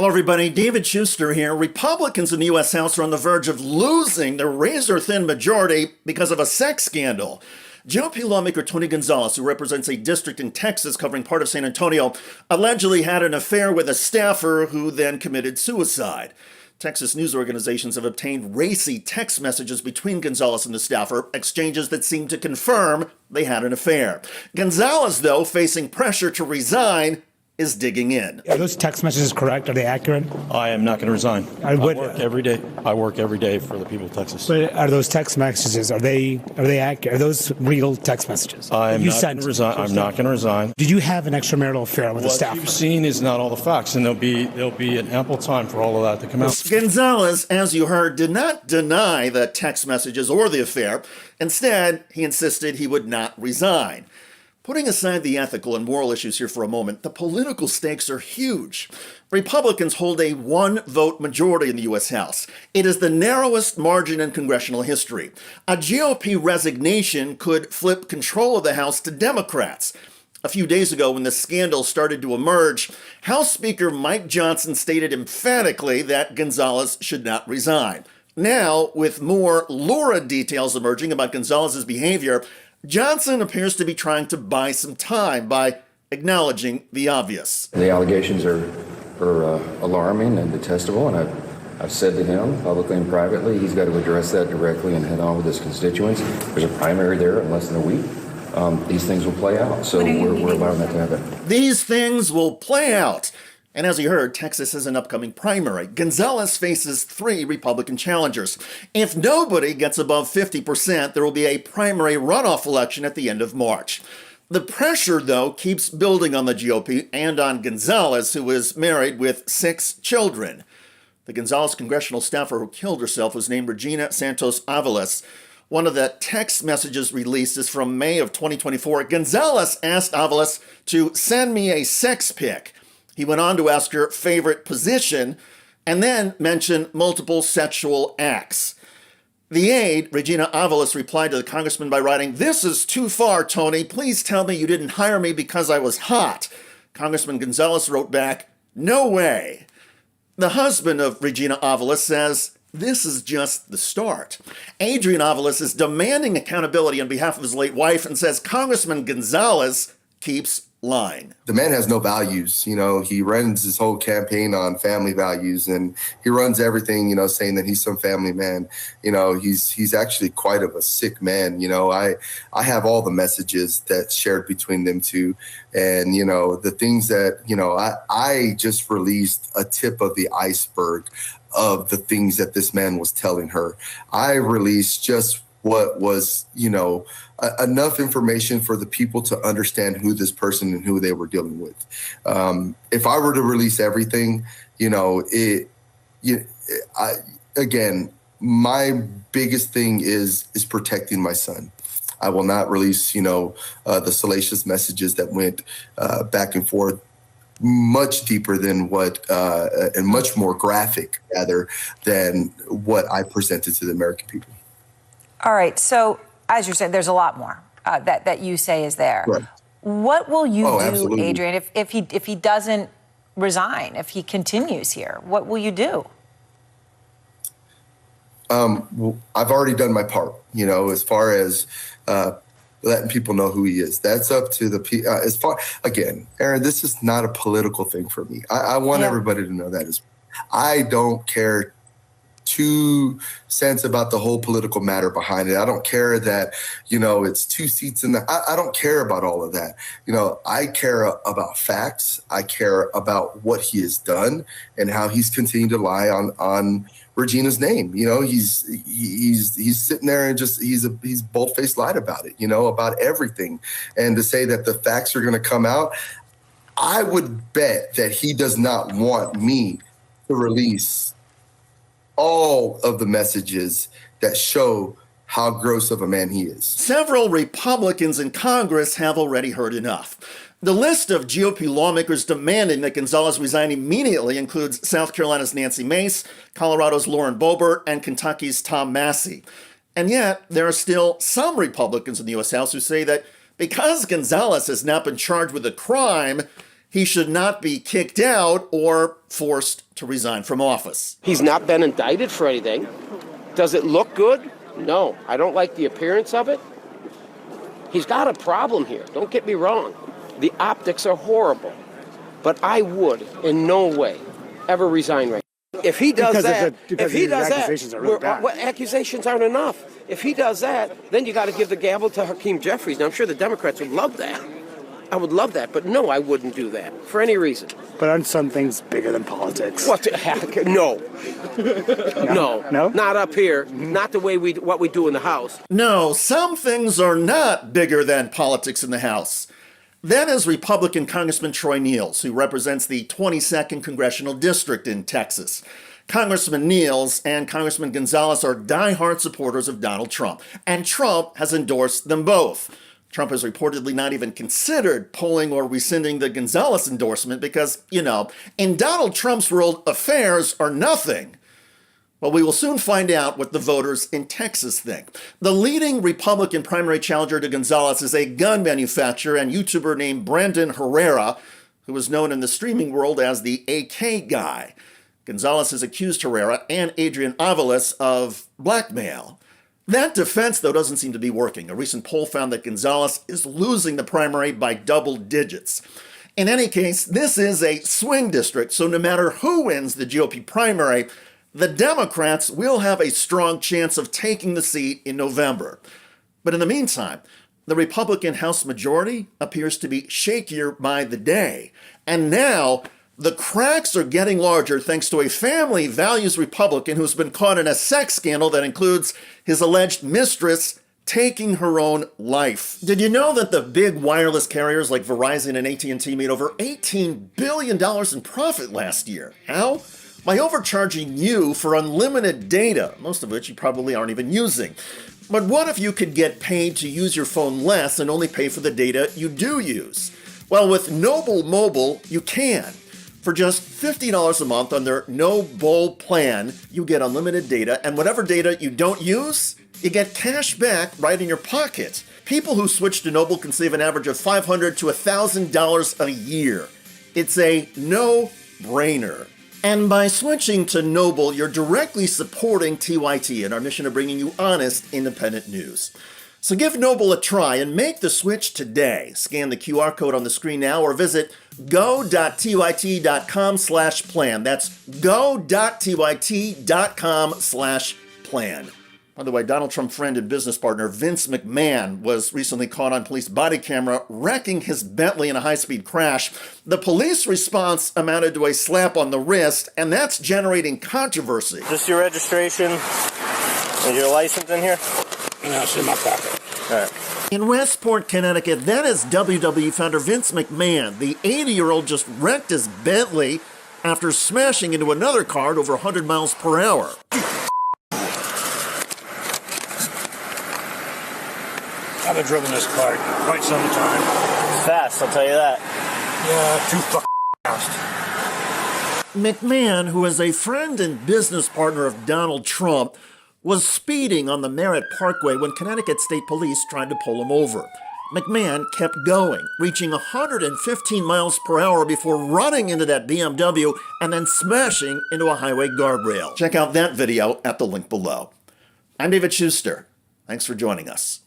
Hello, everybody. David Schuster here. Republicans in the U.S. House are on the verge of losing their razor-thin majority because of a sex scandal. GOP lawmaker Tony Gonzales, who represents a district in Texas covering part of San Antonio, allegedly had an affair with a staffer who then committed suicide. Texas news organizations have obtained racy text messages between Gonzales and the staffer, exchanges that seem to confirm they had an affair. Gonzales, though, facing pressure to resign, is digging in. Are those text messages correct? Are they accurate? I am not going to resign. I work every day. I work every day for the people of Texas. But are those text messages, are they accurate? Are those real text messages? I'm not going to resign. I'm not going to resign. Did you have an extramarital affair with a staffer? What you've seen is not all the facts, and there'll be an ample time for all of that to come out. Gonzales, as you heard, did not deny the text messages or the affair. Instead, he insisted he would not resign. Putting aside the ethical and moral issues here for a moment, the political stakes are huge. Republicans hold a one-vote majority in the U.S. House. It is the narrowest margin in congressional history. A GOP resignation could flip control of the House to Democrats. A few days ago, when the scandal started to emerge, House Speaker Mike Johnson stated emphatically that Gonzales should not resign. Now, with more lurid details emerging about Gonzales' behavior, Johnson appears to be trying to buy some time by acknowledging the obvious. The allegations are alarming and detestable, and I've said to him publicly and privately, he's got to address that directly and head on with his constituents. There's a primary there in less than a week. These things will play out, so we're allowing that to happen. These things will play out. And as you heard, Texas has an upcoming primary. Gonzales faces 3 Republican challengers. If nobody gets above 50%, there will be a primary runoff election at the end of March. The pressure, though, keeps building on the GOP and on Gonzales, who is married with 6 children. The Gonzales congressional staffer who killed herself was named Regina Avalis. One of the text messages released is from May of 2024. Gonzales asked Avalis to send me a sex pic. He went on to ask her favorite position and then mention multiple sexual acts. The aide, Regina Avalis, replied to the congressman by writing, "This is too far, Tony. Please tell me you didn't hire me because I was hot." Congressman Gonzales wrote back, "No way." The husband of Regina Avalis says, "This is just the start." Adrian Avalis is demanding accountability on behalf of his late wife and says Congressman Gonzales keeps lying. The man has no values. He runs his whole campaign on family values, and he runs everything, saying that he's some family man. He's actually quite of a sick man. I have all the messages that's shared between them two, and, the things that, I just released a tip of the iceberg of the things that this man was telling her. I released just what was, enough information for the people to understand who this person and who they were dealing with. If I were to release everything, again, my biggest thing is protecting my son. I will not release, the salacious messages that went back and forth much deeper than what, and much more graphic, rather, than what I presented to the American people. All right. So, as you're saying, there's a lot more that you say is there. Right. What will you do, absolutely. Adrian, if he doesn't resign, if he continues here? What will you do? Well, I've already done my part, as far as letting people know who he is. That's up to the again, Aaron, this is not a political thing for me. I want everybody to know that I don't care 2 cents about the whole political matter behind it. I don't care that, it's 2 seats in the, I don't care about all of that. I care about facts. I care about what he has done and how he's continued to lie on Regina's name. He's sitting there and he's bold-faced lied about it, about everything. And to say that the facts are going to come out, I would bet that he does not want me to release all of the messages that show how gross of a man he is. Several Republicans in Congress have already heard enough. The list of GOP lawmakers demanding that Gonzales resign immediately includes South Carolina's Nancy Mace, Colorado's Lauren Boebert, and Kentucky's Tom Massey. And yet, there are still some Republicans in the U.S. House who say that because Gonzales has not been charged with a crime, he should not be kicked out or forced to resign from office. He's not been indicted for anything. Does it look good? No. I don't like the appearance of it. He's got a problem here. Don't get me wrong. The optics are horrible. But I would, in no way, ever resign right now. If he does accusations are really bad. What accusations aren't enough. If he does that, then you got to give the gavel to Hakeem Jeffries. Now, I'm sure the Democrats would love that. I would love that, but no, I wouldn't do that for any reason. But aren't some things bigger than politics? What the heck? No. No. Not up here. Not the way what we do in the House. No, some things are not bigger than politics in the House. That is Republican Congressman Troy Niels, who represents the 22nd Congressional District in Texas. Congressman Niels and Congressman Gonzalez are diehard supporters of Donald Trump, and Trump has endorsed them both. Trump has reportedly not even considered pulling or rescinding the Gonzalez endorsement because, in Donald Trump's world, affairs are nothing. Well, we will soon find out what the voters in Texas think. The leading Republican primary challenger to Gonzalez is a gun manufacturer and YouTuber named Brandon Herrera, who is known in the streaming world as the AK guy. Gonzalez has accused Herrera and Regina Avalis of blackmail. That defense, though, doesn't seem to be working. A recent poll found that Gonzalez is losing the primary by double digits. In any case, this is a swing district, so no matter who wins the GOP primary, the Democrats will have a strong chance of taking the seat in November. But in the meantime, the Republican House majority appears to be shakier by the day. And now, the cracks are getting larger thanks to a family values Republican who's been caught in a sex scandal that includes his alleged mistress taking her own life. Did you know that the big wireless carriers like Verizon and AT&T made over $18 billion in profit last year? How? By overcharging you for unlimited data, most of which you probably aren't even using. But what if you could get paid to use your phone less and only pay for the data you do use? Well, with Noble Mobile, you can. For just $50 a month on their No Bull plan, you get unlimited data, and whatever data you don't use, you get cash back right in your pocket. People who switch to Noble can save an average of $500 to $1,000 a year. It's a no-brainer. And by switching to Noble, you're directly supporting TYT and our mission of bringing you honest, independent news. So give Noble a try and make the switch today. Scan the QR code on the screen now or visit go.tyt.com/plan. That's go.tyt.com/plan. By the way, Donald Trump friend and business partner Vince McMahon was recently caught on police body camera wrecking his Bentley in a high-speed crash. The police response amounted to a slap on the wrist, and that's generating controversy. Is this your registration? Is your license in here? No, it's in my pocket. All right. In Westport, Connecticut, that is WWE founder Vince McMahon. The 80-year-old just wrecked his Bentley after smashing into another car at over 100 miles per hour. I haven't driven this car in quite some time. Fast, I'll tell you that. Yeah, too fast. McMahon, who is a friend and business partner of Donald Trump, was speeding on the Merritt Parkway when Connecticut State Police tried to pull him over. McMahon kept going, reaching 115 miles per hour before running into that BMW and then smashing into a highway guardrail. Check out that video at the link below. I'm David Schuster. Thanks for joining us.